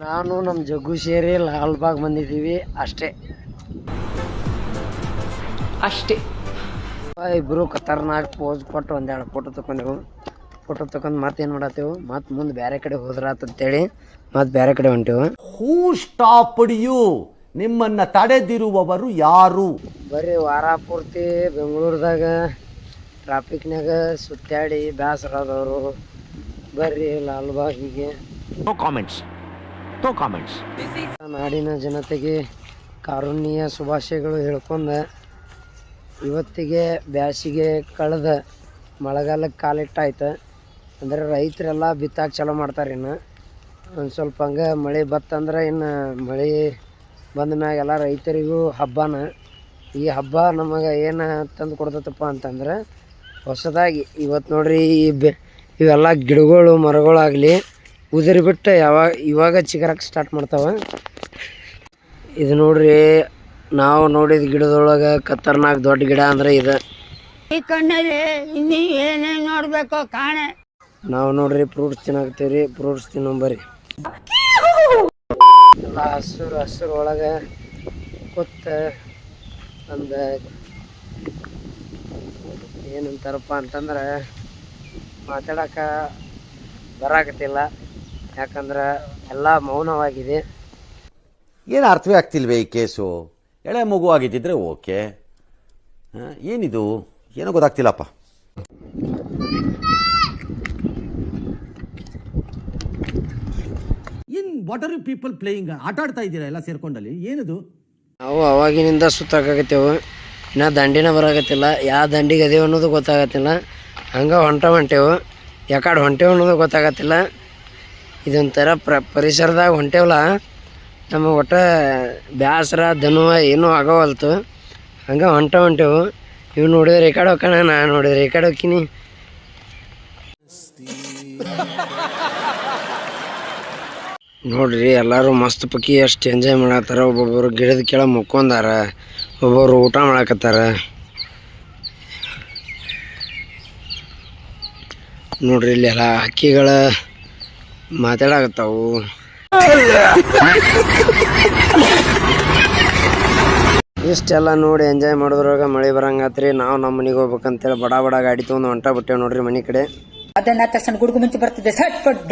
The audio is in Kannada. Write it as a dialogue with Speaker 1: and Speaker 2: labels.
Speaker 1: ನಾನು ನಮ್ಮ ಜಗ್ಗು ಸೇರಿ ಲಾಲ್ಬಾಗ್ ಬಂದಿದ್ದೀವಿ ಅಷ್ಟೇ. ಇಬ್ಬರು ಖತರ್ನಾಕ್ ಪೋಸ್ ಕೊಟ್ಟು ಒಂದೆರಡು ಫೋಟೋ ತಗೊಂಡೆವು. ಫೋಟೋ ತಗೊಂಡು ಮತ್ತೇನು ಮಾಡತ್ತೇವು, ಮತ್ತೆ ಮುಂದೆ ಬೇರೆ ಕಡೆ ಹೋದ್ರಾತಂತೇಳಿ ಮತ್ತೆ ಬೇರೆ ಕಡೆ ಹೊಂಟೇವು.
Speaker 2: ಹೂ ಸ್ಟಾಪ್ಡ್ ಯು? ನಿಮ್ಮನ್ನ ತಡೆದಿರುವವರು ಯಾರು?
Speaker 1: ಬರೀ ವಾರ ಪೂರ್ತಿ ಬೆಂಗಳೂರದಾಗ ಟ್ರಾಫಿಕ್ನಾಗ ಸುತ್ತಾಡಿ ಬೇಸರಾದವರು ಬರ್ರಿ ಲಾಲ್ಬಾಗಿಗೆ. ನಾಡಿನ ಜನತೆಗೆ ಕಾರುಣ್ಯ ಶುಭಾಶಯಗಳು ಹೇಳ್ಕೊಂಡ ಇವತ್ತಿಗೆ ಬ್ಯಾಸಿಗೆ ಕಳೆದ ಮಳೆಗಾಲಕ್ಕೆ ಕಾಲಿಟ್ಟಾಯ್ತು. ಅಂದರೆ ರೈತರೆಲ್ಲ ಬಿತ್ತಾಕ ಚಾಲೂ ಮಾಡ್ತಾರೆ. ಇನ್ನು ಒಂದು ಸ್ವಲ್ಪ ಹಂಗೆ ಮಳೆ ಬತ್ತಂದ್ರೆ ಇನ್ನು ಮಳೆ ಬಂದ ಮ್ಯಾಗೆಲ್ಲ ರೈತರಿಗೂ ಹಬ್ಬನ. ಈ ಹಬ್ಬ ನಮಗೆ ಏನು ತಂದು ಕೊಡ್ತೈತಪ್ಪ ಅಂತಂದ್ರೆ ಹೊಸದಾಗಿ ಇವತ್ತು ನೋಡ್ರಿ ಇವೆಲ್ಲ ಗಿಡಗಳು ಮರಗಳಾಗಲಿ ಉದುರಿ ಬಿಟ್ಟು ಇವಾಗ ಚಿಗುರಕ್ಕೆ ಸ್ಟಾರ್ಟ್ ಮಾಡ್ತಾವೆ. ಇದು ನೋಡ್ರಿ ನಾವು ನೋಡಿದ ಗಿಡದೊಳಗೆ ಖತರ್ನಾಕ್ ದೊಡ್ಡ ಗಿಡ ಅಂದ್ರೆ ಇದು.
Speaker 3: ಈ ಕಣ್ಣಲ್ಲಿ ಇನ್ನೂ ಏನೇನು ನೋಡ್ಬೇಕೋ ಕಾಣೆ.
Speaker 1: ನಾವು ನೋಡ್ರಿ ಫ್ರೂಟ್ಸ್ ತಿನ್ನಾಕ್ತೀವ್ರಿ, ಫ್ರೂಟ್ಸ್ ತಿನ್ನೋಂಬರಿ. ಎಲ್ಲ ಹಸಿರು ಒಳಗೆ ಕೂತ ಒಂದು ಏನಂತಾರಪ್ಪ ಅಂತಂದ್ರೆ ಮಾತಾಡೋಕೆ ಬರಾಕತ್ತಿಲ್ಲ, ಯಾಕಂದ್ರೆ ಎಲ್ಲ ಮೌನವಾಗಿದೆ.
Speaker 2: ಏನು ಅರ್ಥವೇ ಆಗ್ತಿಲ್ವೇ ಈ ಕೇಸು? ಎಳೆ ಮಗು ಆಗಿದ್ದಿದ್ರೆ ಓಕೆ, ಏನಿದು ಏನೋ ಗೊತ್ತಾಗ್ತಿಲ್ಲಪ್ಪ.
Speaker 4: What are you people playing? ಆಟ ಆಡ್ತಾ ಇದ್ದೀರಾ ಎಲ್ಲ ಸೇರ್ಕೊಂಡಲ್ಲಿ, ಏನಿದು?
Speaker 1: ನಾವು ಅವಾಗಿನಿಂದ ಸುತ್ತಾಕತ್ತೇವು, ಇನ್ನು ದಂಡಿನ ಬರಾಕತ್ತಿಲ್ಲ. ಯಾವ ದಂಡಿಗೆ ಅದೇವು ಅನ್ನೋದು ಗೊತ್ತಾಗತ್ತಿಲ್ಲ. ಹಂಗೆ ಹೊಂಟೇವು, ಯಾಕಡೆ ಹೊಂಟೇವು ಅನ್ನೋದು ಗೊತ್ತಾಗತ್ತಿಲ್ಲ. ಇದೊಂಥರ ಪರಿಸರದಾಗ ಹೊಂಟೇವಲ್ಲ, ನಮಗೆ ಒಟ್ಟು ಬ್ಯಾಸರ ದನುವ ಏನೂ ಆಗೋವಲ್ತು. ಹಂಗೆ ಹೊಂಟೇವು. ಇವು ನೋಡಿದ್ರೆ ಈ ಕಡೆ ಹೋಗೋಣ, ನಾನು ನೋಡಿದ್ರೆ ಈ ಕಡೆ ಹೋಗ್ತೀನಿ. ನೋಡ್ರಿ ಎಲ್ಲರೂ ಮಸ್ತ್ ಪಕ್ಕಿ ಎಷ್ಟು ಎಂಜಾಯ್ ಮಾಡತ್ತಾರ. ಒಬ್ಬೊಬ್ಬರು ಗಿಡದ ಕೆಳಗೆ ಮುಕ್ಕೊಂಡಾರ, ಒಬ್ಬೊಬ್ರು ಊಟ ಮಾಡಕತ್ತಾರ. ನೋಡ್ರಿ ಇಲ್ಲಿ ಎಲ್ಲ ಹಕ್ಕಿಗಳ ಮಾತಾಡಕತ್ತಾವು. ಇಷ್ಟೆಲ್ಲ ನೋಡಿ ಎಂಜಾಯ್ ಮಾಡೋದ್ರಾಗ ಮಳೆ ಬರಂಗಾತ್ರಿ. ನಾವು ನಮ್ಮ ಮನೆಗೆ ಹೋಗ್ಬೇಕಂತೇಳಿ ಬಡ ಗಾಡಿ ತೊಗೊಂಡು ಹೊಂಟ ಬಿಟ್ಟೇವು ನೋಡ್ರಿ ಮನೆ ಕಡೆ.
Speaker 3: ಅದನ್ನ ತಕ್ಷಣ ಗುಡುಗು ಮುಂಚೆ ಬರ್ತಿದ್ದೆ ಸಟ್ ಪಟ್